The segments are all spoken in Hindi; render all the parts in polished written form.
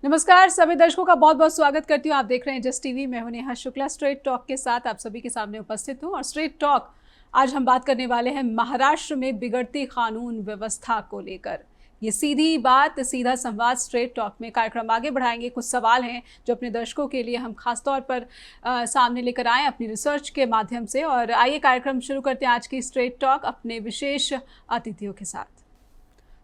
नमस्कार सभी दर्शकों का बहुत बहुत स्वागत करती हूँ। आप देख रहे हैं जस्ट टीवी। मैं हूं नेहा शुक्ला। स्ट्रेट टॉक के साथ आप सभी के सामने उपस्थित हूँ और स्ट्रेट टॉक आज हम बात करने वाले हैं महाराष्ट्र में बिगड़ती कानून व्यवस्था को लेकर। ये सीधी बात, सीधा संवाद स्ट्रेट टॉक में कार्यक्रम आगे बढ़ाएंगे। कुछ सवाल हैं जो अपने दर्शकों के लिए हम खासतौर पर सामने लेकर आए अपनी रिसर्च के माध्यम से। और आइए कार्यक्रम शुरू करते हैं आज की स्ट्रेट टॉक अपने विशेष अतिथियों के साथ।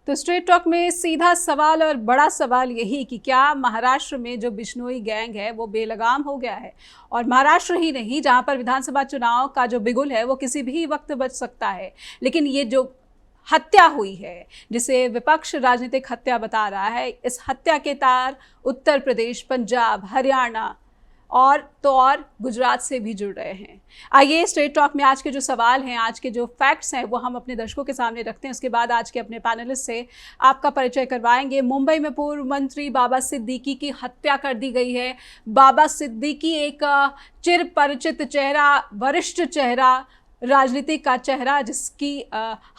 तो स्ट्रेट टॉक में सीधा सवाल और बड़ा सवाल यही कि क्या महाराष्ट्र में जो बिश्नोई गैंग है वो बेलगाम हो गया है। और महाराष्ट्र ही नहीं, जहां पर विधानसभा चुनाव का जो बिगुल है वो किसी भी वक्त बच सकता है, लेकिन ये जो हत्या हुई है जिसे विपक्ष राजनीतिक हत्या बता रहा है, इस हत्या के तार उत्तर प्रदेश, पंजाब, हरियाणा और गुजरात से भी जुड़ रहे हैं। आइए स्ट्रेट टॉक में आज के जो सवाल हैं, आज के जो फैक्ट्स हैं वो हम अपने दर्शकों के सामने रखते हैं। उसके बाद आज के अपने पैनलिस्ट से आपका परिचय करवाएंगे। मुंबई में पूर्व मंत्री बाबा सिद्दीकी की हत्या कर दी गई है। बाबा सिद्दीकी एक चिर परिचित चेहरा, वरिष्ठ चेहरा, राजनीतिक का चेहरा, जिसकी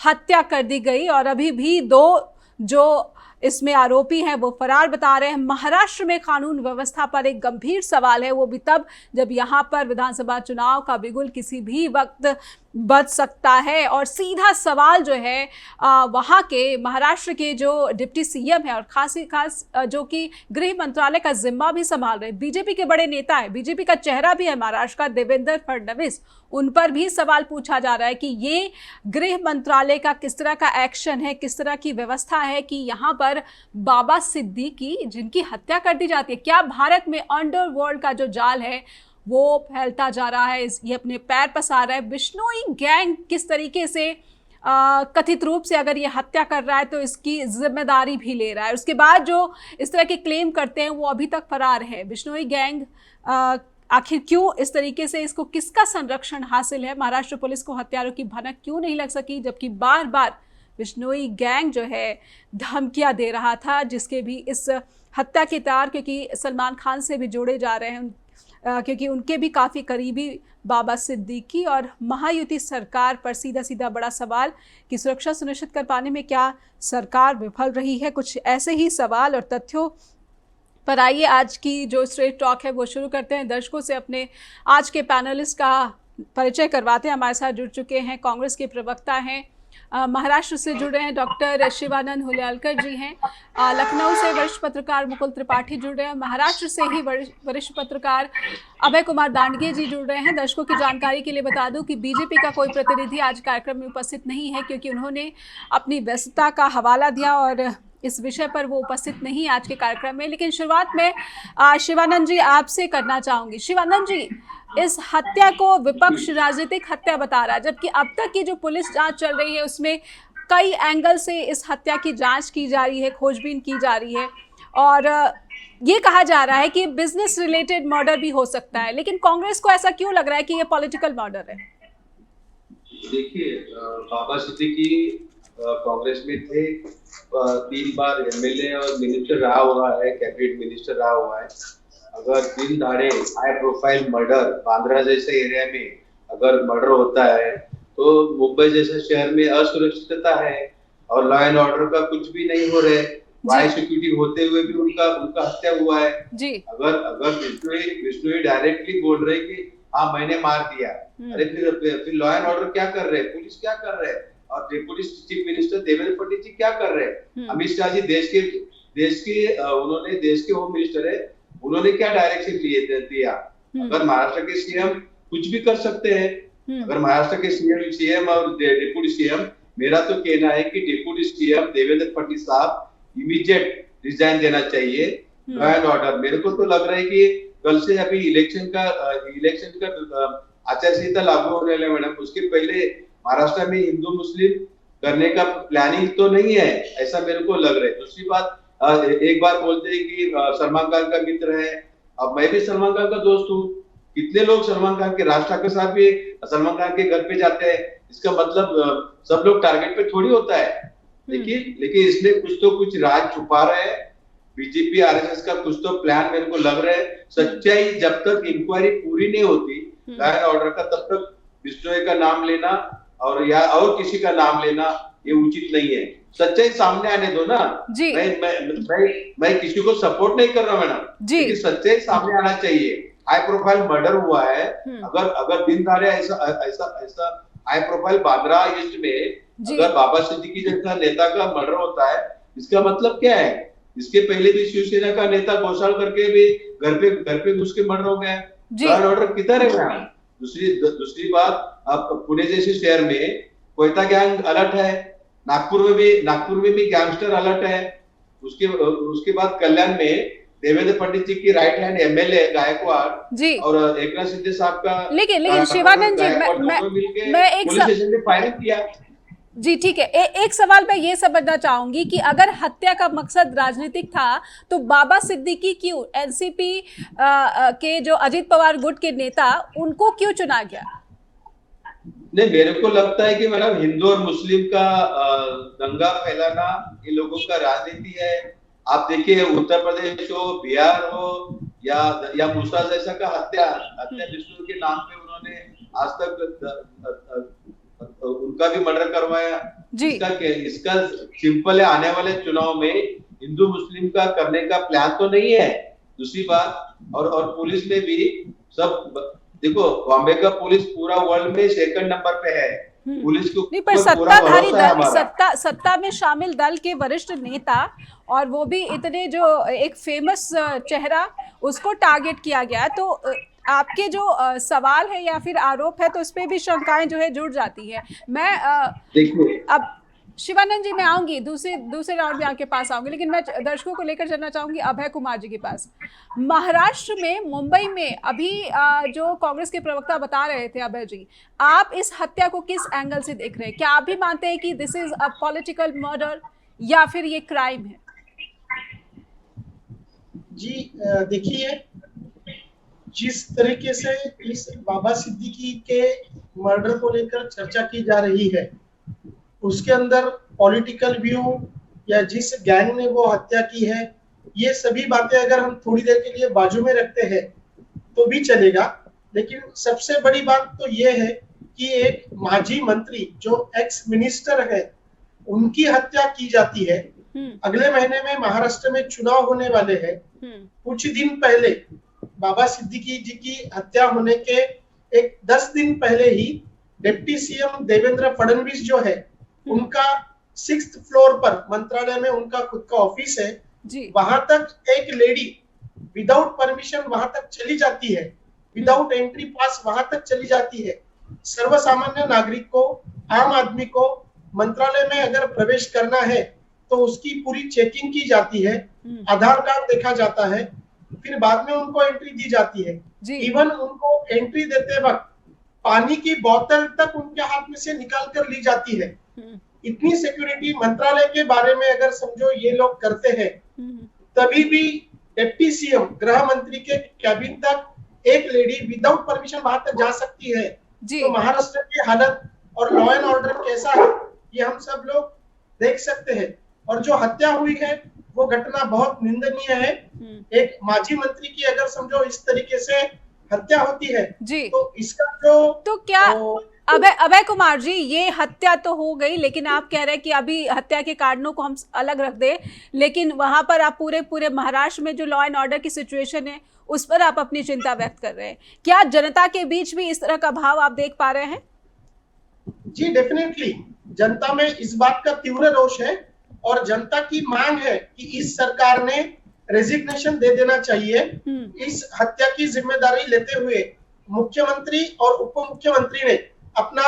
हत्या कर दी गई और अभी भी दो जो इसमें आरोपी हैं वो फरार बता रहे हैं। महाराष्ट्र में कानून व्यवस्था पर एक गंभीर सवाल है, वो भी तब जब यहाँ पर विधानसभा चुनाव का बिगुल किसी भी वक्त बच सकता है। और सीधा सवाल जो है वहाँ के महाराष्ट्र के जो डिप्टी सीएम है और खास जो कि गृह मंत्रालय का जिम्मा भी संभाल रहे, बीजेपी के बड़े नेता है, बीजेपी का चेहरा भी है महाराष्ट्र का, देवेंद्र फडणवीस, उन पर भी सवाल पूछा जा रहा है कि ये गृह मंत्रालय का किस तरह का एक्शन है, किस तरह की व्यवस्था है कि यहाँ पर बाबा सिद्दीकी जिनकी हत्या कर दी जाती है, क्या भारत में अंडरवर्ल्ड का जो जाल है वो फैलता जा रहा है, ये अपने पैर पसार रहा है। बिश्नोई गैंग किस तरीके से कथित रूप से अगर ये हत्या कर रहा है तो इसकी जिम्मेदारी भी ले रहा है। उसके बाद जो इस तरह के क्लेम करते हैं वो अभी तक फरार है। बिश्नोई गैंग आखिर क्यों इस तरीके से, इसको किसका संरक्षण हासिल है, महाराष्ट्र पुलिस को हत्यारों की भनक क्यों नहीं लग सकी, जबकि बार बार बिश्नोई गैंग जो है धमकियां दे रहा था, जिसके भी इस हत्या के तार क्योंकि सलमान खान से भी जोड़े जा रहे हैं, क्योंकि उनके भी काफ़ी करीबी बाबा सिद्दीकी। और महायुति सरकार पर सीधा बड़ा सवाल कि सुरक्षा सुनिश्चित कर पाने में क्या सरकार विफल रही है। कुछ ऐसे ही सवाल और तथ्यों पर आइए आज की जो स्ट्रेट टॉक है वो शुरू करते हैं। दर्शकों से अपने आज के पैनलिस्ट का परिचय करवाते हैं। हमारे साथ जुड़ चुके हैं, कांग्रेस के प्रवक्ता हैं, महाराष्ट्र से जुड़ रहे हैं डॉक्टर शिवानंद हुल्यालकर जी हैं, लखनऊ से वरिष्ठ पत्रकार मुकुल त्रिपाठी जुड़ रहे हैं, महाराष्ट्र से ही वरिष्ठ पत्रकार अभय कुमार दांडगे जी जुड़ रहे हैं। दर्शकों की जानकारी के लिए बता दूं कि बीजेपी का कोई प्रतिनिधि आज कार्यक्रम में उपस्थित नहीं है क्योंकि उन्होंने अपनी व्यस्तता का हवाला दिया और इस विषय पर वो उपस्थित नहीं आज के कार्यक्रम में। लेकिन शुरुआत में शिवानंद जी आपसे करना चाहूँगी। शिवानंद जी, इस हत्या को विपक्ष राजनीतिक हत्या बता रहा है, जबकि अब तक की जो पुलिस जांच चल रही है उसमें कई एंगल से इस हत्या की जांच की जा रही है, खोजबीन की जा रही है और ये कहा जा रहा है कि बिजनेस रिलेटेड मर्डर भी हो सकता है, लेकिन कांग्रेस को ऐसा क्यों लग रहा है कि ये पॉलिटिकल मर्डर है? देखिए, बाबा सिद्दीकी कांग्रेस में थे, 3 बार एमएलए और मिनिस्टर रहा हुआ है, कैबिनेट मिनिस्टर रहा हुआ है। अगर 3 दाड़े हाई प्रोफाइल मर्डर बांद्रा जैसे एरिया में अगर मर्डर होता है तो मुंबई जैसे शहर में असुरक्षितता है और लॉ एंड ऑर्डर का कुछ भी नहीं हो रहा है। वाई सिक्योरिटी होते हुए भी उनका हत्या हुआ है जी। अगर बिश्नोई डायरेक्टली बोल रहे कि हाँ मैंने मार दिया, अरे फिर लॉ एंड ऑर्डर क्या कर रहे हैं, पुलिस क्या कर रहे हैं, और deputy chief minister Devendra Fadnavis ji क्या कर रहे हैं, अमित शाह जी देश के उन्होंने देश के होम मिनिस्टर है, उन्होंने क्या डायरेक्शन दिया। अगर महाराष्ट्र के सीएम कुछ भी कर सकते हैं, अगर महाराष्ट्र के सीएम और डिप्टी सीएम, मेरा तो कहना है कि डिप्टी सीएम देवेंद्र फडणवीस साहब इमीडिएट रिजाइन देना चाहिए। लॉ एंड ऑर्डर, मेरे को तो लग रहा है कि कल से अभी इलेक्शन का आचार संहिता लागू होने वाला है मैडम, उसके पहले महाराष्ट्र में हिंदू मुस्लिम करने का प्लानिंग तो नहीं है, ऐसा मेरे को लग रहा है। दूसरी बात, एक बार बोलते हैं कि सलमान खान का मित्र है, अब मैं भी सलमान खान का दोस्त हूँ। कितने लोग सलमान खान के राज ठाकरे साहब भी सलमान खान के घर पे जाते हैं, इसका मतलब सब लोग टारगेट पे थोड़ी होता है। लेकिन इसमें कुछ राज छुपा रहे हैं, बीजेपी आरएसएस का कुछ तो प्लान मेरे को लग रहा है। सच्चाई जब तक इंक्वायरी पूरी नहीं होती लॉ एंड ऑर्डर का, तब तक बिश्नोई का नाम लेना और किसी का नाम लेना ये उचित नहीं है। सच्चाई सामने आने दो ना। जी मैं किसी को सपोर्ट नहीं कर रहा मैडम, जी लेकिन सच्चाई सामने आना चाहिए। हाई प्रोफाइल मर्डर हुआ है, अगर दिन दहाड़े ऐसा ऐसा ऐसा हाई प्रोफाइल बांद्रा ईस्ट में जी अगर बाबा सिद्दीकी जैसा नेता का मर्डर होता है, इसका मतलब क्या है? इसके पहले भी शिवसेना का नेता घोषणा करके भी घर पे घुस के मर्डर हो गया। जी लॉ एंड ऑर्डर किधर है मैम? दूसरी बात, अब पुणे जैसे शहर में कोयता गैंग अलर्ट है, नागपुर में भी गैंगस्टर अलर्ट है। उसके बाद कल्याण में देवेंद्र पंडित जी की राइट हैंड एमएलए गायकवाड़ जी और एकनाथ शिंदे साहब का लेकिन शिवानंद जी मैं एक पुलिस स्टेशन में फायरिंग किया। जी ठीक है, एक सवाल मैं ये समझना चाहूंगी कि अगर हत्या का मकसद राजनीतिक था तो बाबा सिद्दीकी क्यों, एनसीपी के जो अजित पवार गुट के नेता, उनको क्यों चुना गया? नहीं, मेरे को लगता है कि मतलब हिंदू और मुस्लिम का दंगा फैलाना ये लोगों का राजनीति है। आप देखिए उत्तर प्रदेश हो, बिहार हो या मूसा जैसा का हत्या विष्णु के नाम पे उन्होंने आज तक उनका भी मर्डर करवाया। इसका सिंपल है, आने वाले चुनाव में हिंदू मुस्लिम का करने का प्लान तो नहीं है। दूसरी बात, और पुलिस में भी सब देखो, बॉम्बे का पुलिस पूरा वर्ल्ड में सेकंड नंबर पे है। पुलिस को नहीं, पर सत्ताधारी दल, सत्ता में शामिल दल के वरिष्ठ नेता, और वो भी इतने जो एक फेमस चेहरा, उसको टारगेट किया गया। तो आपके जो सवाल है या फिर आरोप है, तो उस पर भी शंकाएं जो है जुड़ जाती है। मैं अब शिवानंद जी मैं आऊंगी, दूसरे राउंड में आपके पास आऊंगी, लेकिन मैं दर्शकों को लेकर चलना चाहूंगी अभय कुमार जी के पास। महाराष्ट्र में, मुंबई में अभी जो कांग्रेस के प्रवक्ता बता रहे थे अभय जी, आप इस हत्या को किस एंगल से देख रहे हैं? क्या आप भी मानते हैं कि this is a political murder या फिर ये क्राइम है? जी देखिए, जिस तरीके से इस बाबा सिद्दीकी के मर्डर को लेकर चर्चा की जा रही है, उसके अंदर पॉलिटिकल व्यू या जिस गैंग ने वो हत्या की है, ये सभी बातें अगर हम थोड़ी देर के लिए बाजू में रखते हैं तो भी चलेगा। लेकिन सबसे बड़ी बात तो ये है कि एक माजी मंत्री जो एक्स मिनिस्टर है, उनकी हत्या की जाती है। अगले महीने में महाराष्ट्र में चुनाव होने वाले हैं। कुछ दिन पहले बाबा सिद्दीकी जी की हत्या होने के 10 दिन पहले ही डिप्टी सीएम देवेंद्र फडणवीस जो है, उनका 6th फ्लोर पर मंत्रालय में उनका खुद का ऑफिस है, वहां तक एक लेडी विदाउट परमिशन वहां तक चली जाती है, विदाउट एंट्री पास वहां तक चली जाती है। सर्वसामान्य नागरिक को, आम आदमी को मंत्रालय में अगर प्रवेश करना है तो उसकी पूरी चेकिंग की जाती है, आधार कार्ड देखा जाता है, फिर बाद में उनको एंट्री दी जाती है। इवन उनको एंट्री देते वक्त पानी की बोतल तक उनके हाथ में से निकाल कर ली जाती है। इतनी सिक्योरिटी मंत्रालय के बारे में अगर समझो ये लोग करते हैं, तभी भी डिप्टी सीएम, गृह मंत्री के कैबिन तक एक लेडी विदाउट परमिशन वहां तक जा सकती है। तो महाराष्ट्र की हालत और लॉ एंड ऑर्डर कैसा है, ये हम सब लोग देख सकते हैं। और जो हत्या हुई है वो घटना बहुत निंदनीय है। एक माजी मंत्री की अगर समझो इस तरीके से हत्या होती है, तो इसका तो क्या अभय कुमार जी, ये हत्या तो हो गई, लेकिन आप कह रहे हैं कि अभी हत्या के कारणों को हम अलग रख दें, लेकिन वहां पर आप पूरे महाराष्ट्र में जो लॉ एंड ऑर्डर की सिचुएशन है उस पर आप अपनी चिंता व्यक्त कर रहे हैं। क्या जनता के बीच भी इस तरह का भाव आप देख पा रहे हैं? जी डेफिनेटली, जनता में इस बात का तीव्र रोष है और जनता की मांग है कि इस सरकार ने रेजिग्नेशन दे देना चाहिए। इस हत्या की जिम्मेदारी लेते हुए मुख्यमंत्री और उप मुख्यमंत्री ने अपना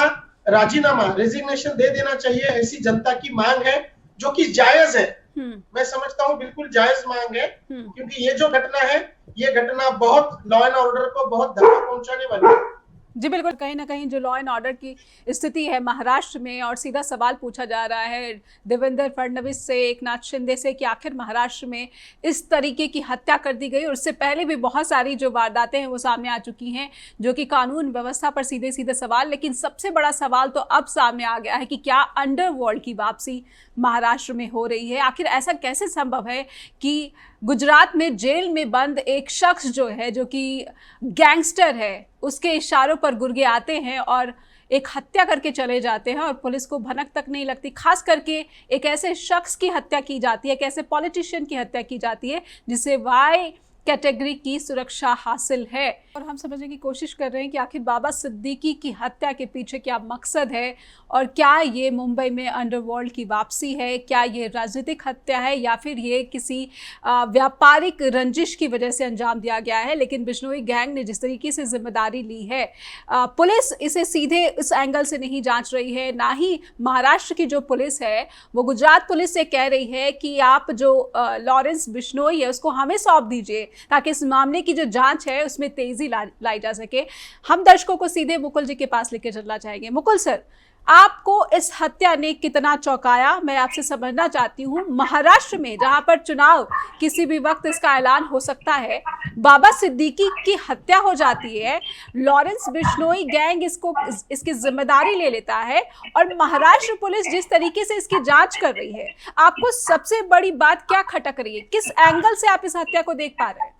राजीनामा, रेजिग्नेशन दे देना चाहिए, ऐसी जनता की मांग है, जो कि जायज है। मैं समझता हूँ बिल्कुल जायज मांग है, क्योंकि ये जो घटना है, ये घटना बहुत लॉ एंड ऑर्डर को बहुत धक्का पहुंचाने वाली है। जी बिल्कुल, कहीं ना कहीं जो लॉ एंड ऑर्डर की स्थिति है महाराष्ट्र में, और सीधा सवाल पूछा जा रहा है देवेंद्र फडणवीस से, एकनाथ शिंदे से, कि आखिर महाराष्ट्र में इस तरीके की हत्या कर दी गई। और उससे पहले भी बहुत सारी जो वारदातें हैं वो सामने आ चुकी हैं, जो कि कानून व्यवस्था पर सीधे सीधे सवाल। लेकिन सबसे बड़ा सवाल तो अब सामने आ गया है कि क्या अंडरवर्ल्ड की वापसी महाराष्ट्र में हो रही है? आखिर ऐसा कैसे संभव है कि गुजरात में जेल में बंद एक शख्स जो है, जो कि गैंगस्टर है, उसके इशारों पर गुर्गे आते हैं और एक हत्या करके चले जाते हैं और पुलिस को भनक तक नहीं लगती, खास करके एक ऐसे शख्स की हत्या की जाती है, एक ऐसे पॉलिटिशियन की हत्या की जाती है जिसे वाई कैटेगरी की सुरक्षा हासिल है। और हम समझने की कोशिश कर रहे हैं कि आखिर बाबा सिद्दीकी की हत्या के पीछे क्या मकसद है और क्या ये मुंबई में अंडरवर्ल्ड की वापसी है, क्या ये राजनीतिक हत्या है या फिर ये किसी व्यापारिक रंजिश की वजह से अंजाम दिया गया है। लेकिन बिश्नोई गैंग ने जिस तरीके से जिम्मेदारी ली है, पुलिस इसे सीधे इस एंगल से नहीं जांच रही है, ना ही महाराष्ट्र की जो पुलिस है वो गुजरात पुलिस से कह रही है कि आप जो लॉरेंस बिश्नोई है उसको हमें सौंप दीजिए ताकि इस मामले की जो जांच है उसमें तेजी लाई जा सके। हम दर्शकों को सीधे मुकुल जी के पास लेकर चलना चाहेंगे। मुकुल सर, आपको इस हत्या ने कितना चौंकाया, मैं आपसे समझना चाहती हूँ। महाराष्ट्र में जहां पर चुनाव किसी भी वक्त इसका ऐलान हो सकता है, बाबा सिद्दीकी की हत्या हो जाती है, लॉरेंस बिश्नोई गैंग इसकी जिम्मेदारी ले लेता है और महाराष्ट्र पुलिस जिस तरीके से इसकी जांच कर रही है, आपको सबसे बड़ी बात क्या खटक रही है? किस एंगल से आप इस हत्या को देख पा रहे हैं?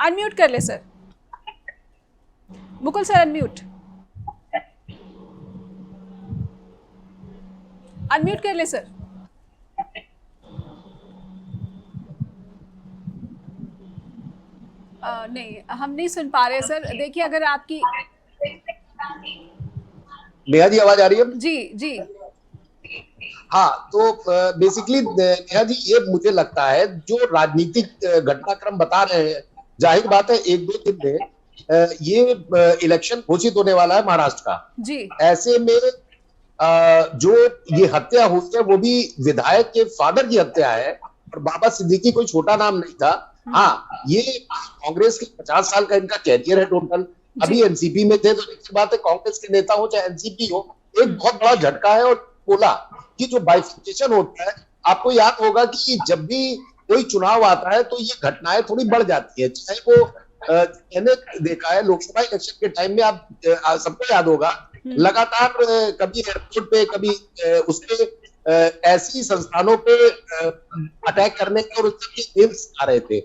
अनम्यूट कर ले सर। मुकुल सर अनम्यूट कर ले सर। नहीं, हम नहीं सुन पा रहे सर। देखिए अगर आपकी नेहा जी आवाज आ रही है? जी जी हाँ, तो बेसिकली नेहा जी, ये मुझे लगता है जो राजनीतिक घटनाक्रम बता रहे हैं, जाहिर बात है एक दो दिन में ये इलेक्शन घोषित होने वाला है महाराष्ट्र का जी। ऐसे में जो ये हत्या हुई है वो भी विधायक के फादर की हत्या है और बाबा सिद्दीकी कोई छोटा नाम नहीं था। हाँ, ये कांग्रेस के 50 साल का इनका कैरियर है टोटल। अभी एनसीपी में थे तो एक बात है, कांग्रेस के नेता हो चाहे एनसीपी हो, एक बहुत बड़ा झटका है। और बोला कि जो बाइफिकेशन होता है, आपको याद होगा कि जब भी कोई चुनाव आता है तो ये घटनाएं थोड़ी बढ़ जाती है। चाहे वो मैंने देखा है लोकसभा इलेक्शन के टाइम में, आप सबको याद होगा, लगातार कभी एयरपोर्ट पे कभी उसके ऐसी संस्थानों पे अटैक करने के और उसके आ रहे थे।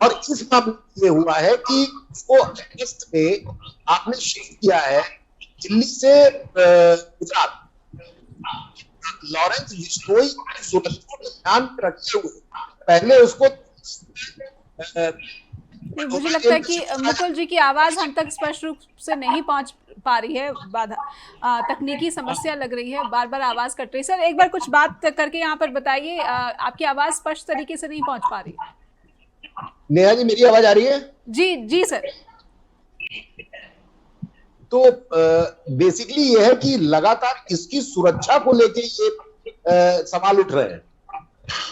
और इस मामले में हुआ है कि उसको अगस्त में आपने शिफ्ट किया है दिल्ली से गुजरात। लॉरेंस बिश्नोई सुरक्षा को ध्यान में रखते हुए पहले उसको मुझे लगता है कि मुकुल जी की आवाज हम तक स्पष्ट रूप से नहीं पहुंच पा रही है, बाधा तकनीकी समस्या लग रही है, बार बार आवाज कट रही है। सर एक बार कुछ बात करके यहाँ पर बताइए, आपकी आवाज स्पष्ट तरीके से नहीं पहुंच पा रही है। नेहा जी, मेरी आवाज आ रही है? जी जी सर। तो बेसिकली ये है कि लगातार इसकी सुरक्षा को लेके ये सवाल उठ रहे हैं।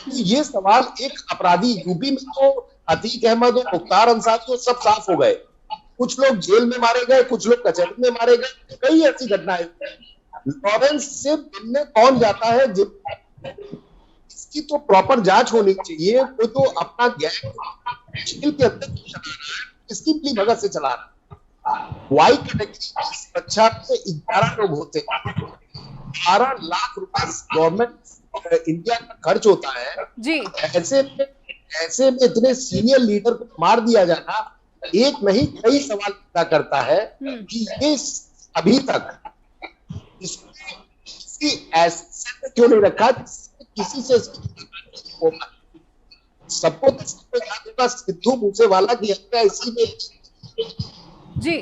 ये सवाल एक अपराधी, यूपी में तो अतीक अहमद और मुख्तार अंसारी सब साफ हो गए, कुछ लोग जेल में मारे गए, कुछ लोग कचहरी में मारे गए, कई ऐसी घटनाएं। लॉरेंस से मिलने कौन जाता है? इसकी तो प्रॉपर जांच होनी चाहिए। कोई तो अपना गैंग जेल के अंदर चला रहा है, इसकी मिली भगत से चला रहा है। वाई कैटेगरी की सुरक्षा पे 11 लोग होते हैं, 12 लाख रुपए गवर्नमेंट इंडिया का खर्च होता है जी। ऐसे में इतने सीनियर लीडर को मार दिया जाना एक नहीं कई सवाल पैदा करता है कि ये अभी तक किसी ऐसे क्यों नहीं रखा, किसी से सबको याद होगा सिद्धू मूसेवाला की हत्या इसी में जी।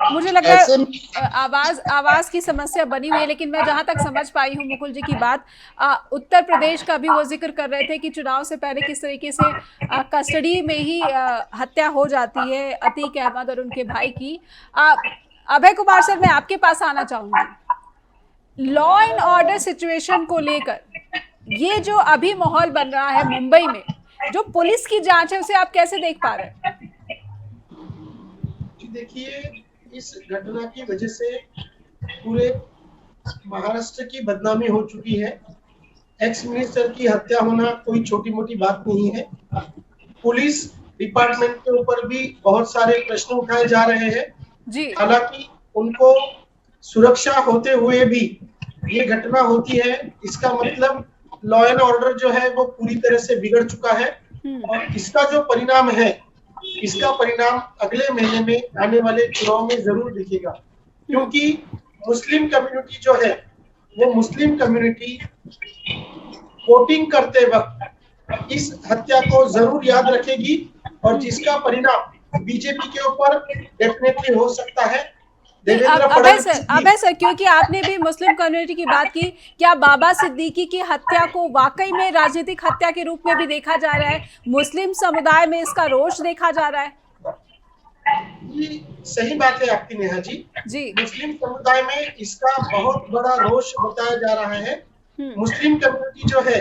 मुझे लग रहा है आवाज की समस्या बनी हुई है, लेकिन मैं जहां तक समझ पाई हूं मुकुल जी की बात, उत्तर प्रदेश का भी वो जिक्र कर रहे थे कि चुनाव से पहले किस तरीके से कस्टडी में ही हत्या हो जाती है अतीक अहमद और उनके भाई की। अभय कुमार सर, मैं आपके पास आना चाहूंगी। लॉ एंड ऑर्डर सिचुएशन को लेकर ये जो अभी माहौल बन रहा है मुंबई में, जो पुलिस की जांच है उसे आप कैसे देख पा रहे हैं? देखिए, इस घटना की वजह से पूरे महाराष्ट्र की बदनामी हो चुकी है। एक्स मिनिस्टर की हत्या होना कोई छोटी मोटी बात नहीं है। पुलिस डिपार्टमेंट के ऊपर भी बहुत सारे प्रश्न उठाए जा रहे हैं जी। हालांकि उनको सुरक्षा होते हुए भी ये घटना होती है, इसका मतलब लॉ एंड ऑर्डर जो है वो पूरी तरह से बिगड़ चुका है। और इसका जो परिणाम है, इसका परिणाम अगले महीने में आने वाले चुनाव में जरूर दिखेगा, क्योंकि मुस्लिम कम्युनिटी जो है वो मुस्लिम कम्युनिटी वोटिंग करते वक्त इस हत्या को जरूर याद रखेगी और जिसका परिणाम बीजेपी के ऊपर डेफिनेटली हो सकता है। अभय सर, क्योंकि आपने भी मुस्लिम कम्युनिटी की बात की, क्या बाबा सिद्दीकी की हत्या को वाकई में राजनीतिक हत्या के रूप में भी देखा जा रहा है? मुस्लिम समुदाय में इसका रोष देखा जा रहा है? ये सही बात है आपकी नेहा जी। मुस्लिम समुदाय में इसका बहुत बड़ा रोष बताया जा रहा है। मुस्लिम कम्युनिटी जो है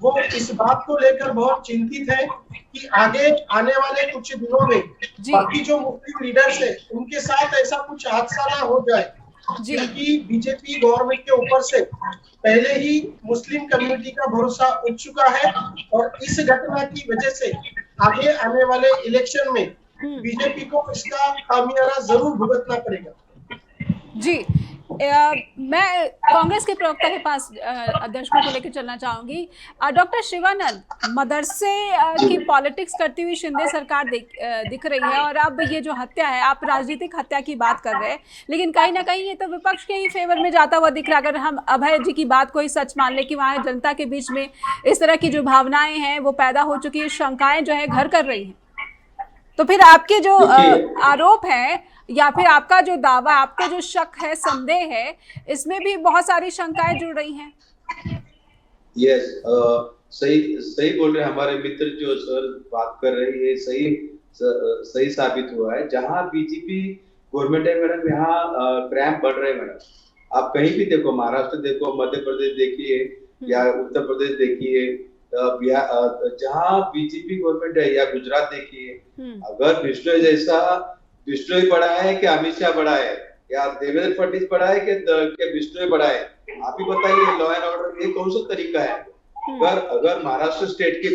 वो इस बात को लेकर बहुत चिंतित है कि आगे आने वाले कुछ दिनों में बाकी जो मुस्लिम लीडर्स है उनके साथ ऐसा कुछ हादसा ना हो जाए, क्योंकि बीजेपी गवर्नमेंट के ऊपर से पहले ही मुस्लिम कम्युनिटी का भरोसा उठ चुका है और इस घटना की वजह से आगे आने वाले इलेक्शन में बीजेपी को इसका खामियाजा जरूर भुगतना पड़ेगा। जी, मैं कांग्रेस के प्रवक्ता के पास दर्शकों को लेकर चलना चाहूंगी। डॉक्टर शिवानंद, मदरसे की पॉलिटिक्स करती हुई शिंदे सरकार दिख रही है और अब ये जो हत्या है, आप राजनीतिक हत्या की बात कर रहे हैं, लेकिन कहीं ना कहीं ये तो विपक्ष के ही फेवर में जाता हुआ दिख रहा है। अगर हम अभय जी की बात को ही सच मान ले कि वहाँ जनता के बीच में इस तरह की जो भावनाएं हैं वो पैदा हो चुकी है, शंकाएं जो है घर कर रही हैं, तो फिर आपके जो आरोप है या फिर आपका जो दावा, आपका जो शक है, संदेह है, इसमें भी बहुत सारी शंकाएं जुड़ रही हैं। यस, सही बोल रहे हैं हमारे मित्र जो सर बात कर रहे हैं, सही साबित हुआ है। जहां बीजेपी गवर्नमेंट है मैडम, यहाँ क्राइम बढ़ रहे हैं मैडम। आप कहीं भी देखो, महाराष्ट्र देखो, मध्य प्रदेश देखिए या उत्तर प्रदेश देखिए, जहाँ बीजेपी गवर्नमेंट है, या गुजरात देखिए, अगर बिश्नोई जैसा बिश्नोई बड़ा है कि अमित शाह बड़ा है, या देवेंद्र फडणवीस बड़ा है कि बिश्नोई बड़ा है, आप ही बताइए। लॉ एंड ऑर्डर ये कौन सा तरीका है? अगर महाराष्ट्र स्टेट के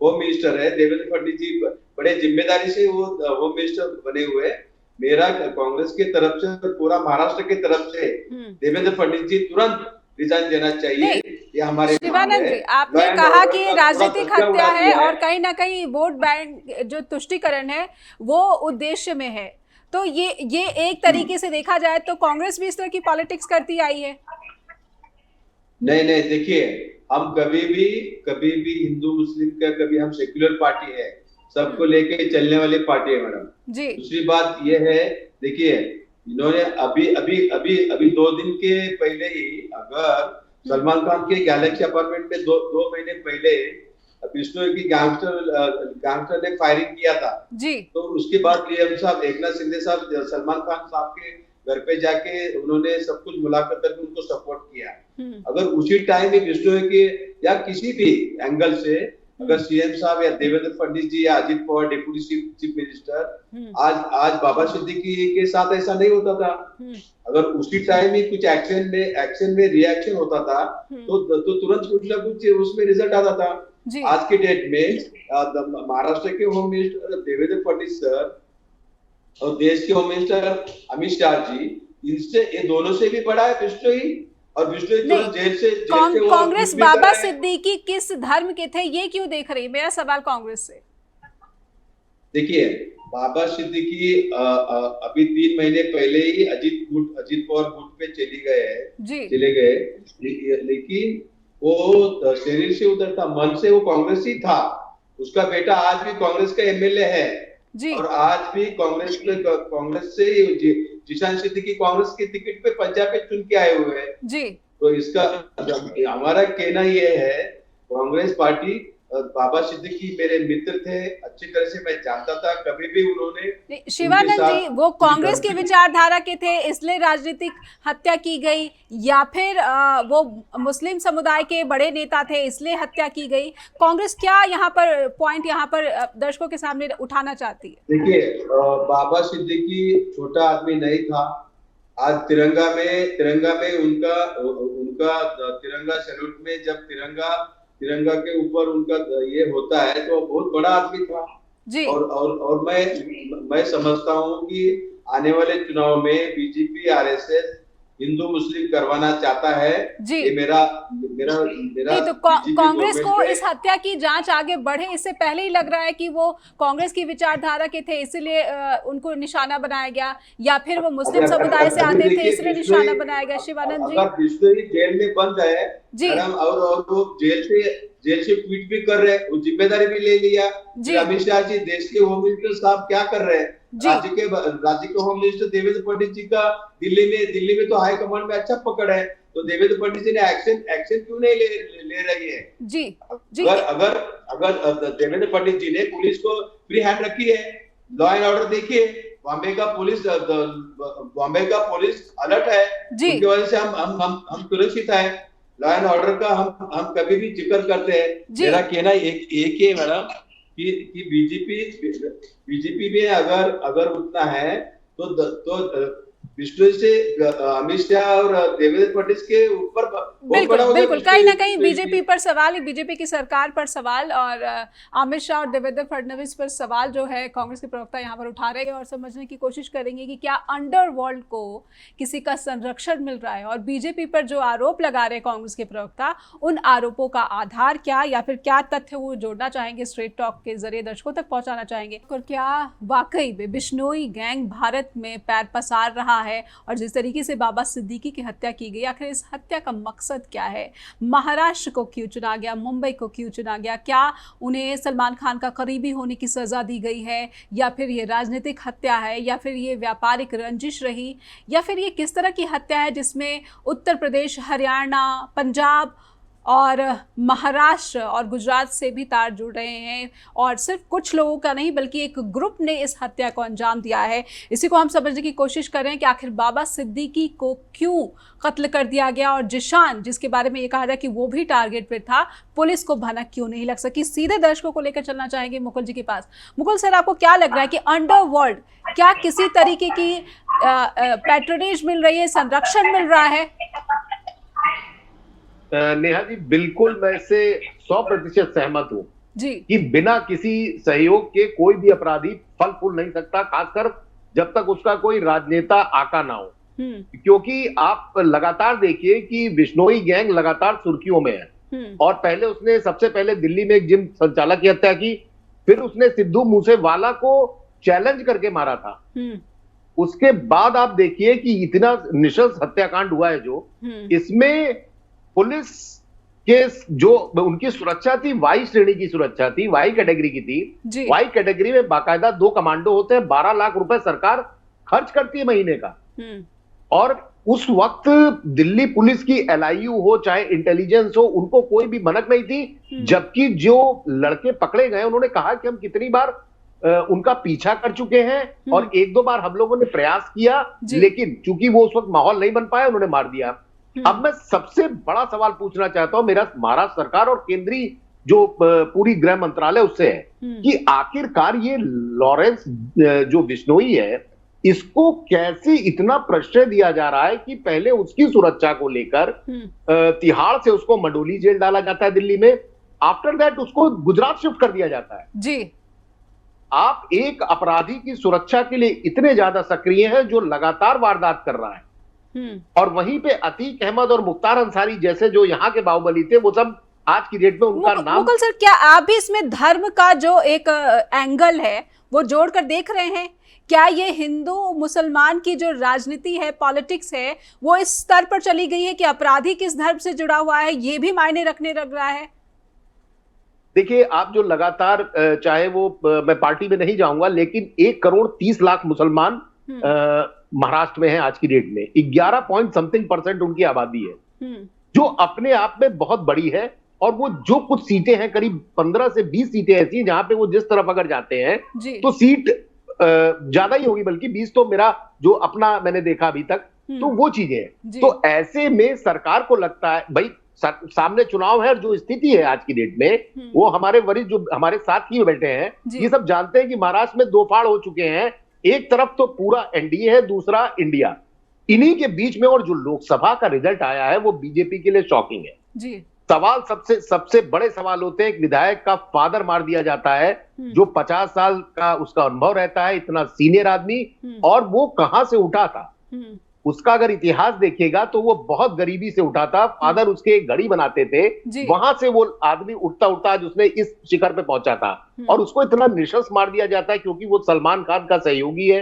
होम मिनिस्टर है देवेंद्र फडणवीस जी, बड़े जिम्मेदारी से वो होम मिनिस्टर बने हुए, मेरा कांग्रेस की तरफ से, पूरा महाराष्ट्र की तरफ से देवेंद्र फडणवीस जी तुरंत रिजाइन देना चाहिए। ये हमारे शिवानंद जी, आपने कहा कि राजनीतिक हत्या है और कहीं ना कहीं वोट बैंक जो तुष्टीकरण है वो उद्देश्य में है, तो ये एक तरीके से देखा जाए तो कांग्रेस भी इस तरह की पॉलिटिक्स करती आई है। नहीं, देखिए, हम कभी भी हिंदू मुस्लिम का, कभी हम सेक्युलर पार्टी है, सबको लेके चलने वाली पार्टी है मैडम जी। दूसरी बात ये है, देखिए, इन्होंने अभी 2 दिन के पहले ही, अगर सलमान खान के गैलेक्सी अपार्टमेंट में दो महीने पहले बिश्नोई की गैंगस्टर ने फायरिंग किया था जी, तो उसके बाद सीएम साहब एकनाथ शिंदे साहब सलमान खान साहब के घर पे जाके उन्होंने सब कुछ मुलाकात करके उनको सपोर्ट किया। अगर उसी टाइम में बिश्नोई के या किसी भी एंगल से अगर सीएम साहब या देवेंद्र फडणवीस जी या Ajit Pawar deputy chief minister आज बाबा सिद्दीकी के साथ ऐसा नहीं होता था। अगर उसी टाइम में कुछ एक्शन में रिएक्शन होता था तो तुरंत कुछ ना कुछ उसमें रिजल्ट आता था। आज के डेट में महाराष्ट्र के home minister Devendra Fadnavis sir और देश के होम मिनिस्टर अमित शाह जी, इनसे, ये दोनों से भी बड़ा है बिश्नोई। और जेल से कांग्रेस बाबा सिद्दीकी किस धर्म के थे, ये क्यों देख रही है? मेरा सवाल कांग्रेस से। देखिए, बाबा सिद्दीकी अभी 3 महीने पहले ही अजित पवार गुट पे चले गए, लेकिन वो शरीर से उधर था, मन से वो कांग्रेस ही था। उसका बेटा आज भी कांग्रेस का एमएलए है जी। और आज भी कांग्रेस से जिशान सिद्दीकी कांग्रेस की टिकट पे पंजाब पे चुन के आए हुए हैं जी। तो इसका हमारा कहना ये है, कांग्रेस पार्टी, बाबा सिद्दीकी मेरे मित्र थे, अच्छी तरह से मैं जानता था, कभी भी उन्होंने। शिवानंद जी, वो कांग्रेस की विचारधारा के थे इसलिए राजनीतिक हत्या की गई, या फिर वो मुस्लिम समुदाय के बड़े नेता थे इसलिए हत्या की गई? कांग्रेस क्या यहाँ पर पॉइंट दर्शकों के सामने उठाना चाहती है? देखिए, बाबा सिद्दीकी छोटा आदमी नहीं था। आज तिरंगा में उनका तिरंगा सैल्यूट में जब तिरंगा के ऊपर उनका ये होता है तो बहुत बड़ा आदमी था जी। और मैं समझता हूँ कि आने वाले चुनाव में बीजेपी, आरएसएस हिंदू मुस्लिम करवाना चाहता है। जी। ये मेरा मेरा मेरा नहीं तो बीजेपी कांग्रेस को गवर्नमेंट इस हत्या की जांच आगे बढ़े इससे पहले ही लग रहा है कि वो कांग्रेस की विचारधारा के थे इसलिए उनको निशाना बनाया गया, या फिर वो मुस्लिम समुदाय से आते थे इसलिए निशाना बनाया गया। शिवानंद जी, अगर बिश्नोई जेल में बंद है जी मैडम, और वो जेल से ट्वीट भी कर रहे हैं, वो जिम्मेदारी भी ले लिया। जी अमित शाह जी देश के होम मिनिस्टर साहब क्या कर रहे हैं? जी राज्य के होम मिनिस्टर देवेंद्र फडणवीस जी का दिल्ली में तो हाई कमांड में अच्छा पकड़ है, तो देवेंद्र फडणवीस जी ने एक्शन क्यों नहीं ले रही है? जी जी अगर देवेंद्र फडणवीस जी ने पुलिस को फ्री हैंड रखी है, लॉ एंड ऑर्डर देखिए, बॉम्बे का पुलिस अलर्ट है, जी उनकी वजह से हम सुरक्षित है। लॉ एंड ऑर्डर का हम कभी भी जिक्र करते हैं। मेरा कहना एक ही है मैडम कि बीजेपी में अगर उतना है तो विष्णु से अमित शाह और देवेंद्र फडणवीस के ऊपर बिल्कुल बिल्कुल कहीं ना कहीं बीजेपी पर सवाल, बीजेपी की सरकार पर सवाल, और अमित शाह और देवेंद्र फडणवीस पर सवाल जो है कांग्रेस के प्रवक्ता यहाँ पर उठा रहे हैं और समझने की कोशिश करेंगे कि क्या अंडरवर्ल्ड को किसी का संरक्षण मिल रहा है, और बीजेपी पर जो आरोप लगा रहे हैं कांग्रेस के प्रवक्ता, उन आरोपों का आधार क्या या फिर क्या तथ्य वो जोड़ना चाहेंगे, स्ट्रेट टॉक के जरिए दर्शकों तक पहुंचाना चाहेंगे। और क्या वाकई में बिश्नोई गैंग भारत में पैर पसार रहा है, और जिस तरीके से बाबा सिद्दीकी की हत्या की गई, आखिर इस हत्या का मकसद क्या है? महाराष्ट्र को क्यों चुना गया, मुंबई को क्यों चुना गया? क्या उन्हें सलमान खान का करीबी होने की सजा दी गई है, या फिर ये राजनीतिक हत्या है, या फिर ये व्यापारिक रंजिश रही, या फिर ये किस तरह की हत्या है जिसमें उत्तर प्रदेश, हरियाणा, पंजाब और महाराष्ट्र और गुजरात से भी तार जुड़ रहे हैं, और सिर्फ कुछ लोगों का नहीं बल्कि एक ग्रुप ने इस हत्या को अंजाम दिया है। इसी को हम समझने की कोशिश कर रहे हैं कि आखिर बाबा सिद्दीकी को क्यों कत्ल कर दिया गया, और जिशान जिसके बारे में ये कहा जाए कि वो भी टारगेट पे था, पुलिस को भनक क्यों नहीं लग सकी। सीधे दर्शकों को लेकर चलना चाहेंगे मुकुल जी के पास। मुकुल सर, आपको क्या लग रहा है कि अंडरवर्ल्ड क्या किसी तरीके की पैट्रोनेज मिल रही है, संरक्षण मिल रहा है? नेहा जी, बिल्कुल मैं इससे 100% सहमत हूं जी कि बिना किसी सहयोग के कोई भी अपराधी फल फूल नहीं सकता, खासकर जब तक उसका कोई राजनेता आका ना हो। क्योंकि आप लगातार देखिए कि बिश्नोई गैंग लगातार सुर्खियों में है, और पहले उसने सबसे पहले दिल्ली में एक जिम संचालक की हत्या की, फिर उसने सिद्धू मूसेवाला को चैलेंज करके मारा था। उसके बाद आप देखिए कि इतना निशंस हत्याकांड हुआ है जो इसमें पुलिस के जो उनकी सुरक्षा थी, वाई श्रेणी की सुरक्षा थी, वाई कैटेगरी की थी। वाई कैटेगरी में बाकायदा 2 कमांडो होते हैं, 12 लाख रुपए सरकार खर्च करती है महीने का। और उस वक्त दिल्ली पुलिस की LIU हो चाहे इंटेलिजेंस हो, उनको कोई भी भनक नहीं थी। जबकि जो लड़के पकड़े गए उन्होंने कहा कि हम कितनी बार उनका पीछा कर चुके हैं, और 1-2 बार हम लोगों ने प्रयास किया, लेकिन चूंकि वो उस वक्त माहौल नहीं बन पाया, उन्होंने मार दिया। अब मैं सबसे बड़ा सवाल पूछना चाहता हूं, मेरा महाराष्ट्र सरकार और केंद्रीय जो पूरी गृह मंत्रालय उससे है कि आखिरकार ये लॉरेंस जो बिश्नोई है, इसको कैसे इतना प्रश्रय दिया जा रहा है कि पहले उसकी सुरक्षा को लेकर तिहाड़ से उसको मंडोली जेल डाला जाता है दिल्ली में, आफ्टर दैट उसको गुजरात शिफ्ट कर दिया जाता है। जी, आप एक अपराधी की सुरक्षा के लिए इतने ज्यादा सक्रिय हैं जो लगातार वारदात कर रहा है, और वहीं पे अतीक अहमद और मुख्तार अंसारी जैसे जो यहाँ के बाहुबली थे, वो सब आज की डेट में उनका नाम। मुकुल सर, क्या आप भी इसमें धर्म का जो एक एंगल है वो जोड़कर देख रहे हैं? क्या ये हिंदू मुसलमान की जो राजनीति है, पॉलिटिक्स है, वो इस स्तर पर चली गई है कि अपराधी किस धर्म से जुड़ा हुआ है ये भी मायने रखने लग रहा है? देखिए, आप जो लगातार, चाहे वो मैं पार्टी में नहीं जाऊंगा, लेकिन 1 करोड़ 30 लाख मुसलमान महाराष्ट्र में है आज की डेट में। 11% उनकी आबादी है, जो अपने आप में बहुत बड़ी है। और वो जो कुछ सीटें हैं, करीब 15 से 20 सीटें ऐसी हैं जहां पे वो जिस तरफ अगर जाते हैं तो सीट ज्यादा ही होगी, बल्कि 20 तो मेरा जो अपना मैंने देखा अभी तक, तो वो चीजें हैं। तो ऐसे में सरकार को लगता है भाई सामने चुनाव है, और जो स्थिति है आज की डेट में, वो हमारे वरिष्ठ जो हमारे साथ ही बैठे हैं ये सब जानते हैं कि महाराष्ट्र में 2 फाड़ हो चुके हैं। एक तरफ तो पूरा NDA है, दूसरा इंडिया, इन्हीं के बीच में। और जो लोकसभा का रिजल्ट आया है वो बीजेपी के लिए शॉकिंग है जी। सवाल सबसे बड़े सवाल होते हैं, एक विधायक का फादर मार दिया जाता है जो 50 साल का उसका अनुभव रहता है, इतना सीनियर आदमी, और वो कहां से उठा था। उसका अगर इतिहास देखिएगा तो वो बहुत गरीबी से उठा था। फादर उसके एक घड़ी बनाते थे, जी। वहां से वो आदमी उठता उठता आज उसने इस शिखर पे पहुंचा था। और उसको इतना निशंस मार दिया जाता है क्योंकि वो सलमान खान का सहयोगी है।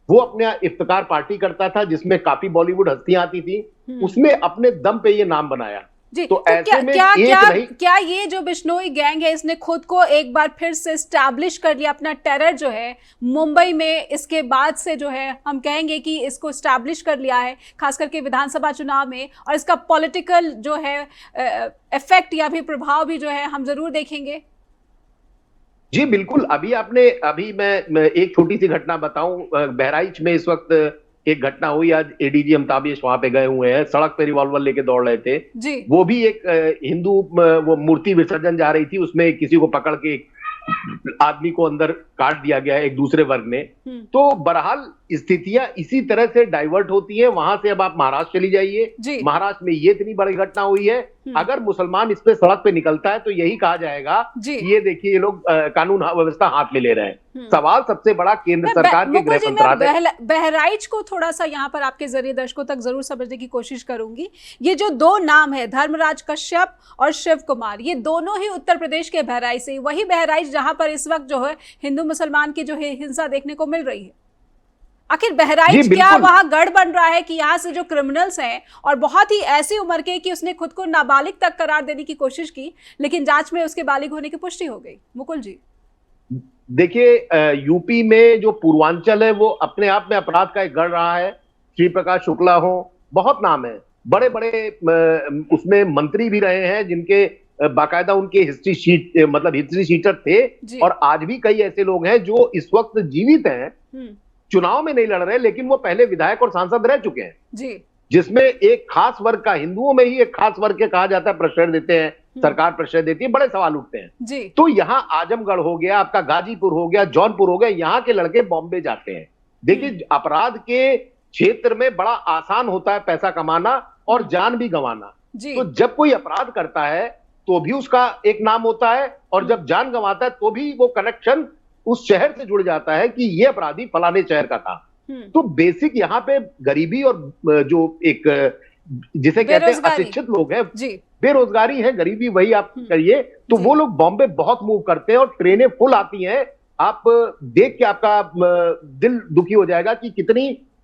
वो अपने इफ्तिकार पार्टी करता था जिसमें काफी बॉलीवुड हस्तियां आती थी, उसने अपने दम पे ये नाम बनाया। जी, तो ऐसे क्या में क्या एक क्या नहीं, क्या ये जो बिश्नोई गैंग है इसने खुद को एक बार फिर से स्टैब्लिश कर लिया, अपना टेरर जो है मुंबई में इसके बाद से जो है हम कहेंगे कि इसको स्टैब्लिश कर लिया है, खास करके विधानसभा चुनाव में, और इसका पॉलिटिकल जो है इफेक्ट या भी प्रभाव भी जो है हम जरूर देखेंगे। जी बिल्कुल। अभी मैं एक छोटी सी घटना बताऊं। बहराइच में इस वक्त एक घटना हुई। आज एडीजी अमिताभेश वहां पे गए हुए हैं, सड़क पे रिवॉल्वर लेके दौड़ रहे थे जी। वो भी एक हिंदू वो मूर्ति विसर्जन जा रही थी, उसमें किसी को पकड़ के एक आदमी को अंदर काट दिया गया एक दूसरे वर्ग ने। तो बहरहाल स्थितियां इसी तरह से डाइवर्ट होती हैं। वहां से अब आप महाराष्ट्र चली जाइए, महाराष्ट्र में ये इतनी बड़ी घटना हुई है, अगर मुसलमान इस पे सड़क पे निकलता है तो यही कहा जाएगा कि ये देखिए ये लोग कानून व्यवस्था हाथ में ले रहे हैं। सवाल सबसे बड़ा केंद्र सरकार के गृह मंत्रालय। बहराइच को थोड़ा सा यहाँ पर आपके जरिए दर्शकों तक जरूर समझने की कोशिश करूंगी। ये जो दो नाम है, धर्मराज कश्यप और शिव कुमार, ये दोनों ही उत्तर प्रदेश के बहराइच से, वही बहराइच जहां पर इस वक्त जो है हिंदू मुसलमान की जो है हिंसा देखने को मिल रही है। आखिर बहराइच क्या वहां गढ़ बन रहा है कि यहाँ से जो क्रिमिनल्स हैं और बहुत ही ऐसी उम्र के कि उसने खुद को नाबालिग तक करार देने की कोशिश की, लेकिन जांच में उसके बालिग होने की पुष्टि हो गई। मुकुल जी देखिए, यूपी में जो पूर्वांचल है वो अपने आप में अपराध का एक गढ़ रहा है। श्री प्रकाश शुक्ला हो, बहुत नाम है, बड़े बड़े उसमें मंत्री भी रहे हैं जिनके बाकायदा उनके हिस्ट्री शीटर थे। और आज भी कई ऐसे लोग हैं जो इस वक्त जीवित हैं, चुनाव में नहीं लड़ रहे, लेकिन वो पहले विधायक और सांसद रह चुके हैं जी। जिसमें एक खास वर्ग का, हिंदुओं में ही एक खास वर्ग के कहा जाता है प्रश्रय देते हैं, सरकार प्रश्रय देती है, बड़े सवाल उठते हैं जी। तो यहाँ आजमगढ़ हो गया, आपका गाजीपुर हो गया, जौनपुर हो गया, यहाँ के लड़के बॉम्बे जाते हैं। देखिए, अपराध के क्षेत्र में बड़ा आसान होता है पैसा कमाना और जान भी गंवाना। तो जब कोई अपराध करता है तो भी उसका एक नाम होता है, और जब जान गंवाता है तो भी वो कनेक्शन उस शहर से जुड़ जाता है कि ये अपराधी फलाने शहर का था। तो बेसिक यहाँ पे गरीबी और जो एक जिसे कहते हैं अशिक्षित लोग हैं, बेरोजगारी है, गरीबी, वही आप करिए। तो वो लोग बॉम्बे बहुत मूव करते हैं और ट्रेनें फुल आती हैं। आप देख के आपका दिल दुखी हो जाएगा कि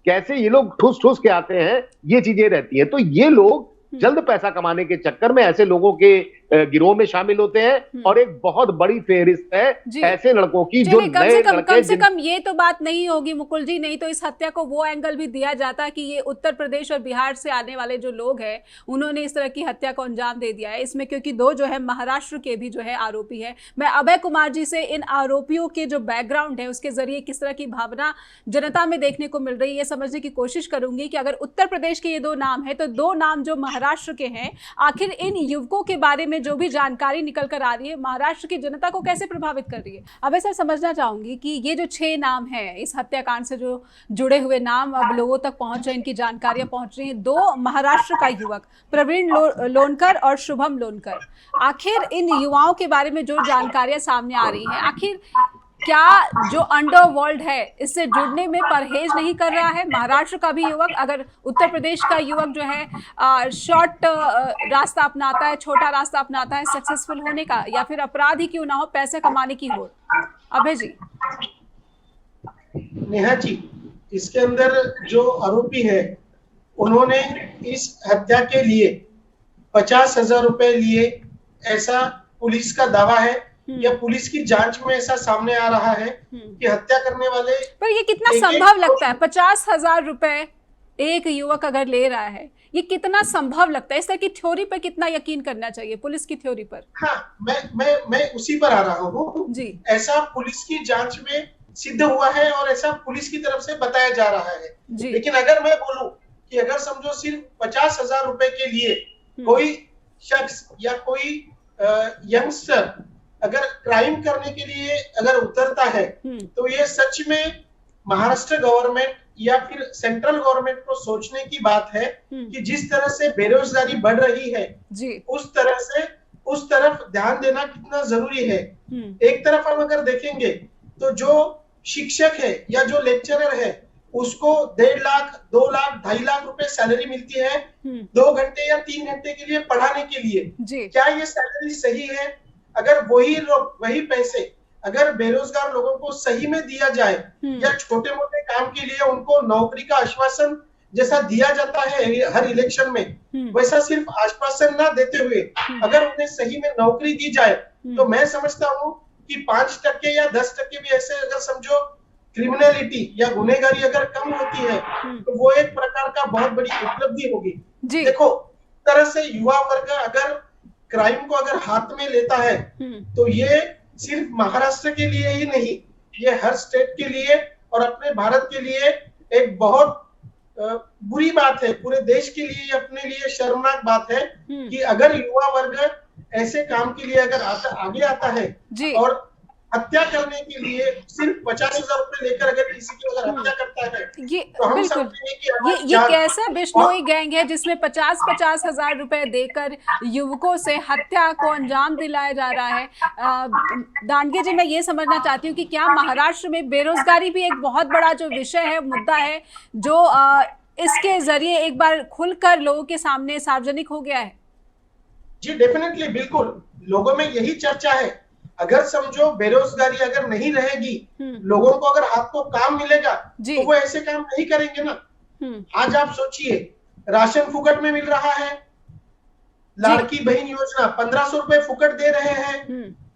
कैसे ये लोग ठुस ठुस के आते हैं, ये चीजें रहती हैं। तो ये लोग जल्द पैसा कमाने के चक्कर में ऐसे लोगों के गिरोह में शामिल होते हैं, और एक बहुत बड़ी फेहरिस्त है ऐसे लड़कों की जो कम से कम ये तो बात नहीं होगी मुकुल जी, नहीं तो इस हत्या को वो एंगल भी दिया जाता कि ये उत्तर प्रदेश और बिहार से आने वाले जो लोग हैं उन्होंने इस तरह की हत्या को अंजाम दे दिया है इसमें, क्योंकि दो जो है महाराष्ट्र के भी जो है आरोपी है। मैं अभय कुमार जी से इन आरोपियों के जो बैकग्राउंड है उसके जरिए किस तरह की भावना जनता में देखने को मिल रही है समझने की कोशिश करूंगी कि अगर उत्तर प्रदेश के ये दो नाम है तो दो नाम जो महाराष्ट्र के हैं, आखिर इन युवकों के बारे में जो भी जानकारी निकल कर आ रही है महाराष्ट्र की जनता को कैसे प्रभावित कर रही है। अब सर समझना चाहूंगी कि ये जो 6 नाम है इस हत्याकांड से जो जुड़े हुए नाम अब लोगों तक पहुंच रहे, इनकी जानकारियां पहुंच रही हैं। 2 महाराष्ट्र का युवक प्रवीण लोनकर और शुभम लोनकर, आखिर इन युवाओं के बारे में जो जानकारियां सामने आ रही हैं, आखिर क्या जो अंडरवर्ल्ड है इससे जुड़ने में परहेज नहीं कर रहा है महाराष्ट्र का भी युवक? अगर उत्तर प्रदेश का युवक जो है शॉर्ट रास्ता अपनाता है, छोटा रास्ता अपनाता है सक्सेसफुल होने का, या फिर अपराध ही क्यों ना हो पैसे कमाने की हो। अभय जी। नेहा जी, इसके अंदर जो आरोपी है उन्होंने इस हत्या के लिए 50,000 रुपए लिए, ऐसा पुलिस का दावा है या पुलिस की जांच में ऐसा सामने आ रहा है कि हत्या करने वाले। पर ये कितना संभव लगता है? 50,000 रुपए एक युवक अगर ले रहा है, ये कितना संभव लगता है? इस तरह की थ्योरी पर कितना यकीन करना चाहिए, पुलिस की थ्योरी पर? हाँ, मैं उसी पर आ रहा हूँ जी। ऐसा पुलिस की जांच में सिद्ध हुआ है और ऐसा पुलिस की तरफ से बताया जा रहा है जी। लेकिन अगर मैं बोलूं कि अगर समझो सिर्फ 50,000 रुपए के लिए कोई शख्स या कोई यंगस्टर अगर क्राइम करने के लिए अगर उतरता है तो ये सच में महाराष्ट्र गवर्नमेंट या फिर सेंट्रल गवर्नमेंट को सोचने की बात है कि जिस तरह से बेरोजगारी बढ़ रही है जी, उस तरफ ध्यान देना कितना जरूरी है। एक तरफ हम अगर देखेंगे तो जो शिक्षक है या जो लेक्चरर है उसको 1.5 लाख, 2 लाख, 2.5 लाख रुपए सैलरी मिलती है 2 घंटे या 3 घंटे के लिए पढ़ाने के लिए। जी क्या ये सैलरी सही है? अगर वही पैसे अगर बेरोजगार लोगों को सही में दिया जाए या छोटे मोटे काम के लिए उनको नौकरी का आश्वासन जैसा दिया जाता है हर इलेक्शन में, वैसा सिर्फ आश्वासन ना देते हुए अगर उन्हें सही में नौकरी दी जाए तो मैं समझता हूँ कि 5% या 10% भी ऐसे अगर समझो क्रिमिनलिटी या गुनहगारी अगर कम होती है तो वो एक प्रकार का बहुत बड़ी उपलब्धि होगी। देखो, तरह से युवा वर्ग अगर क्राइम को अगर हाथ में लेता है तो ये सिर्फ महाराष्ट्र के लिए ही नहीं, ये हर स्टेट के लिए और अपने भारत के लिए एक बहुत बुरी बात है। पूरे देश के लिए अपने लिए शर्मनाक बात है कि अगर युवा वर्ग ऐसे काम के लिए अगर आगे आता है और हत्या करने के लिए सिर्फ 50,000 रुपए लेकर अगर किसी की अगर हत्या करता है तो हम समझते हैं कि ये कैसा बिश्नोई गैंग है जिसमें 50-50 हजार रुपए देकर युवकों से हत्या को अंजाम दिलाया जा रहा है। दांडगे जी, मैं ये समझना चाहती हूँ कि क्या महाराष्ट्र में बेरोजगारी भी एक बहुत बड़ा जो विषय है, मुद्दा है, जो इसके जरिए एक बार खुलकर लोगों के सामने सार्वजनिक हो गया है? जी डेफिनेटली, बिल्कुल, लोगों में यही चर्चा है। अगर समझो बेरोजगारी अगर नहीं रहेगी, लोगों को अगर हाथ को काम मिलेगा तो वो ऐसे काम नहीं करेंगे ना। आज आप सोचिए, राशन फुकट में मिल रहा है, लाड़की बहन योजना 1500 रुपए फुकट दे रहे हैं।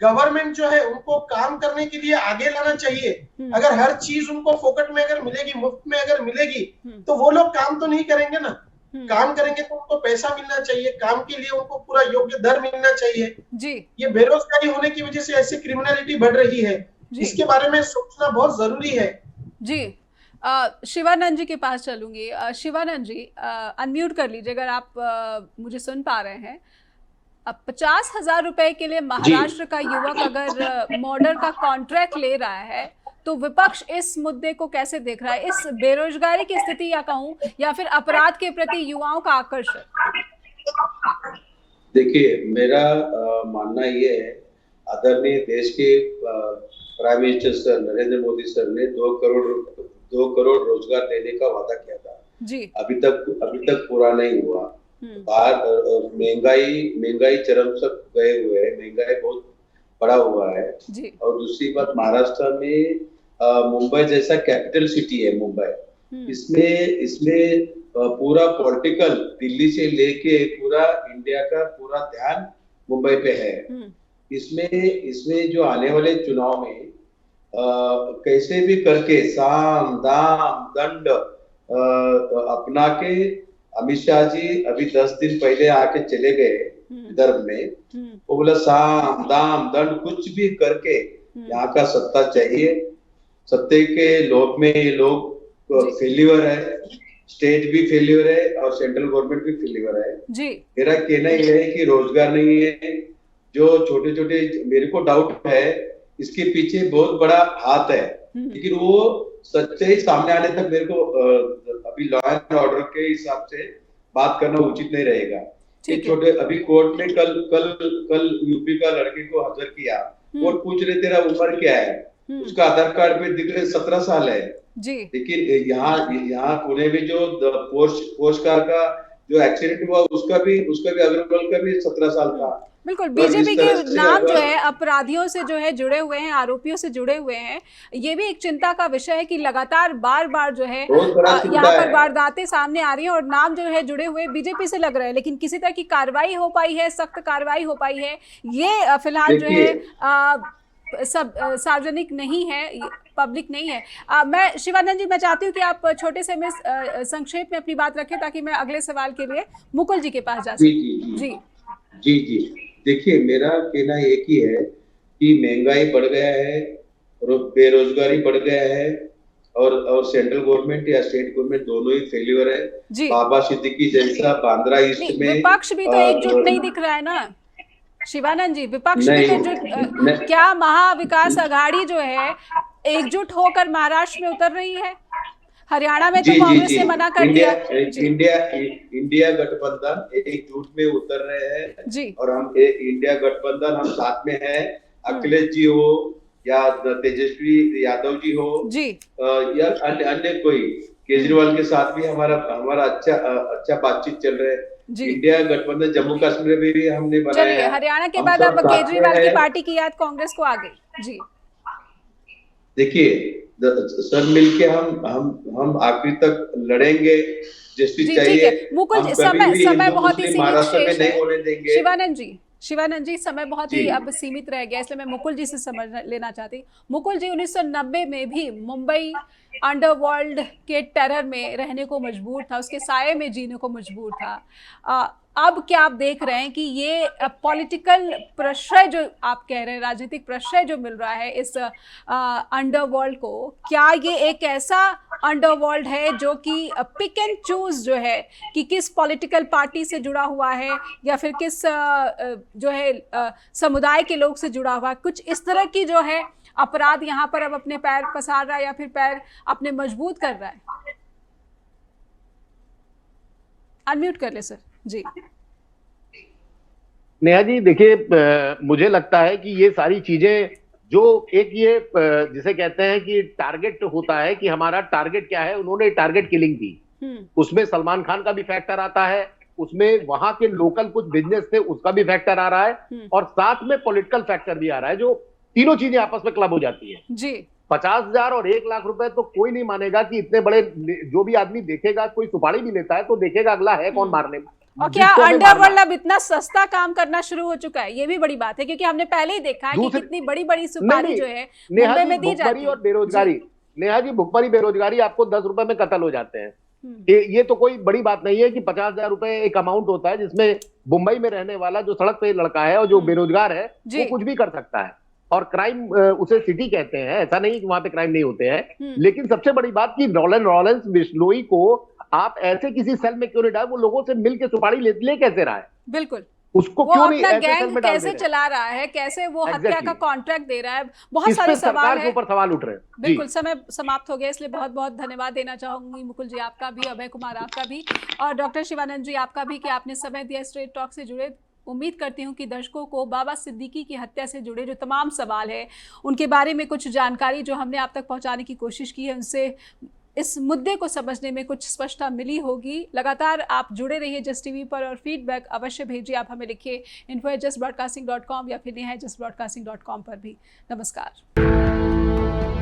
गवर्नमेंट जो है उनको काम करने के लिए आगे लाना चाहिए। अगर हर चीज उनको फुकट में अगर मिलेगी, मुफ्त में अगर मिलेगी तो वो लोग काम तो नहीं करेंगे ना। काम करेंगे तो उनको पैसा मिलना चाहिए, काम के लिए उनको पूरा योग्य दर मिलना चाहिए। जी ये बेरोजगारी होने की वजह से ऐसी क्रिमिनलिटी बढ़ रही है, इसके बारे में सोचना बहुत जरूरी है। जी शिवानंद जी के पास चलूंगी। शिवानंद जी, अनम्यूट कर लीजिए अगर आप मुझे सुन पा रहे हैं। अब 50,000 रुपए के लिए महाराष्ट्र का युवक अगर मर्डर का कॉन्ट्रैक्ट ले रहा है तो विपक्ष इस मुद्दे को कैसे देख रहा है, इस बेरोजगारी की स्थिति या कहूं या फिर अपराध के प्रति युवाओं का आकर्षण? देखिए, मेरा मानना ये है, आदरणीय देश के prime minister sir Narendra Modi sir ने 2 करोड़ रोजगार देने का वादा किया था जी। अभी तक पूरा नहीं हुआ। बाहर महंगाई चरम तक गए हुए है, महंगाई बहुत बड़ा हुआ है जी। और दूसरी बात, महाराष्ट्र में मुंबई जैसा कैपिटल सिटी है मुंबई, इसमें पूरा पॉलिटिकल दिल्ली से लेके पूरा इंडिया का पूरा ध्यान मुंबई पे है। इसमें जो आने वाले चुनाव में कैसे भी करके साम दाम दंड अपना के अमित शाह जी अभी 10 दिन पहले आके चले गए विदर्भ में। वो बोला साम दाम दंड कुछ भी करके यहाँ का सत्ता चाहिए। सत्ते के लोभ में ये लोग फेल्यूर है, स्टेट भी फेल्यूर है और सेंट्रल गवर्नमेंट भी फेल्यूर है जी। मेरा कहना यह है कि रोजगार नहीं है, जो छोटे छोटे, मेरे को डाउट है इसके पीछे बहुत बड़ा हाथ है, लेकिन वो सच्चाई सामने आने तक मेरे को अभी लॉ एंड ऑर्डर के हिसाब से बात करना उचित नहीं रहेगा। छोटे अभी कोर्ट में कल यूपी का लड़के को हाजिर किया, कोर्ट पूछ रहे तेरा उम्र क्या है, उसका आधार कार्ड पे दिख रहे 17 साल है जी। लेकिन यहाँ पुणे में जो पोस्ट कार का जो एक्सीडेंट हुआ उसका भी अग्रवाल का भी 17 साल था। बिल्कुल, बीजेपी के नाम जो है अपराधियों से जो है जुड़े हुए हैं, आरोपियों से जुड़े हुए हैं। ये भी एक चिंता का विषय है कि लगातार बार जो है यहाँ पर वारदातें सामने आ रही हैं और नाम जो है जुड़े हुए बीजेपी से लग रहे हैं, लेकिन किसी तरह की कार्रवाई हो पाई है, सख्त कार्रवाई हो पाई है, ये फिलहाल जो है सब सार्वजनिक नहीं है, पब्लिक नहीं है। मैं शिवानंद जी, मैं चाहती हूँ कि आप छोटे से में संक्षेप में अपनी बात रखें ताकि मैं अगले सवाल के लिए मुकुल जी के पास जा सकूं। जी देखिए, मेरा कहना एक ही है कि महंगाई बढ़ गया है, बेरोजगारी बढ़ गया है और सेंट्रल गवर्नमेंट या स्टेट गवर्नमेंट दोनों ही फेल्यूर है। बाबा सिद्दीकी जैसा बांद्रा ईस्ट में विपक्ष भी तो एकजुट नहीं दिख रहा है ना शिवानंद जी, विपक्ष भी तो क्या महाविकास आघाड़ी जो है एकजुट होकर महाराष्ट्र में उतर रही है? हरियाणा में तो कांग्रेस ने मना कर दिया। इंडिया गठबंधन एकजुट में उतर रहे हैं जी। और हम इंडिया गठबंधन हम साथ में हैं। अखिलेश जी हो या तेजस्वी यादव जी हो जी, या अन्य कोई, केजरीवाल के साथ भी हमारा अच्छा बातचीत चल रहा है। जी इंडिया गठबंधन जम्मू कश्मीर में भी हमने बनाया चलिए, है। हरियाणा के हम बाद सब अब साथ में केजरीवाल की हैं। पार्टी की याद कांग्रेस को आ गई। जी देखिए, सब मिलके हम आखिरी तक लड़ेंगे। जस्टिस जी ठीक चाहिए। है मुकुल हम जी, कभी समय भी समय हिंदू बहुत ही मुस्लिम सीमित महाराष्ट्र में शेष नहीं है। होने देंगे। शिवानंद जी समय बहुत जी ही अब सीमित रह गया, इसलिए मैं मुकुल जी से समझ लेना चाहती। मुकुल जी, 1990 में भी मुंबई अंडरवर्ल्ड के टेरर में रहने को मजबूर था, उसके साये में जीने को मजबूर था। अब क्या आप देख रहे हैं कि ये पॉलिटिकल प्रश्रय जो आप कह रहे हैं, राजनीतिक प्रश्रय जो मिल रहा है इस अंडरवर्ल्ड को, क्या ये एक ऐसा अंडरवर्ल्ड है जो कि पिक एंड चूज जो है कि किस पॉलिटिकल पार्टी से जुड़ा हुआ है या फिर किस जो है समुदाय के लोग से जुड़ा हुआ है, कुछ इस तरह की जो है अपराध यहाँ पर अब अपने पैर पसार रहा है या फिर पैर अपने मजबूत कर रहा है? अनम्यूट कर ले सर। जी नेहा जी देखिए, मुझे लगता है कि ये सारी चीजें जो एक ये जिसे कहते हैं कि टारगेट होता है कि हमारा टारगेट क्या है, उन्होंने टारगेट किलिंग की, उसमें सलमान खान का भी फैक्टर आता है, उसमें वहां के लोकल कुछ बिजनेस थे उसका भी फैक्टर आ रहा है, और साथ में पॉलिटिकल फैक्टर भी आ रहा है, जो तीनों चीजें आपस में क्लब हो जाती है। जी 50,000 और 1,00,000 रुपए तो कोई नहीं मानेगा कि इतने बड़े, जो भी आदमी देखेगा, कोई सुपारी भी लेता है तो देखेगा अगला है कौन मारने में। और क्या अंडरवर्ल्ड अब इतना सस्ता काम करना शुरू हो चुका है? ये भी बड़ी बात है, क्योंकि हमने पहले ही देखा है कि कितनी बड़ी बड़ी सुपारी जो है मुंबई में दी जाती है। और बेरोजगारी, नेहा जी भुखमरी बेरोजगारी आपको 10 रुपए में कत्ल हो जाते हैं। ये तो कोई बड़ी बात नहीं है कि 50,000 रुपए एक अमाउंट होता है जिसमें मुंबई में रहने वाला जो सड़क पे लड़का है और जो बेरोजगार है वो कुछ भी कर सकता है। और क्राइम उसे सिटी कहते हैं, ऐसा नहीं कि वहां पे क्राइम नहीं होते हैं, लेकिन सबसे बड़ी बात कि लॉरेंस बिश्नोई को आप ऐसे किसी सेल में क्यों नहीं डाल, वो लोगों से मिलकर सुपारी ले कैसे रहा है? बिल्कुल, उसको वो क्यों नहीं अपना ऐसे सेल गैंग में डाल कैसे दे चला रहा है, कैसे वो हत्या का Exactly. कॉन्ट्रैक्ट दे रहा है, बहुत इस सारे पे सवाल सरकार के है। ऊपर सवाल उठ रहे हैं। बिल्कुल, समय समाप्त हो गया, इसलिए बहुत बहुत धन्यवाद देना चाहूंगी मुकुल जी आपका भी, अभय कुमार आपका भी, और डॉक्टर शिवानंद जी आपका भी कि आपने समय दिया स्ट्रेट टॉक से जुड़े। उम्मीद करती हूँ कि दर्शकों को बाबा सिद्दीकी की हत्या से जुड़े जो तमाम सवाल है उनके बारे में कुछ जानकारी जो हमने आप तक पहुंचाने की कोशिश की है, उनसे इस मुद्दे को समझने में कुछ स्पष्टता मिली होगी। लगातार आप जुड़े रहिए जस्ट टीवी पर और फीडबैक अवश्य भेजिए। आप हमें लिखिए info@justbroadcasting.com या फिर neha@justbroadcasting.com पर भी। नमस्कार।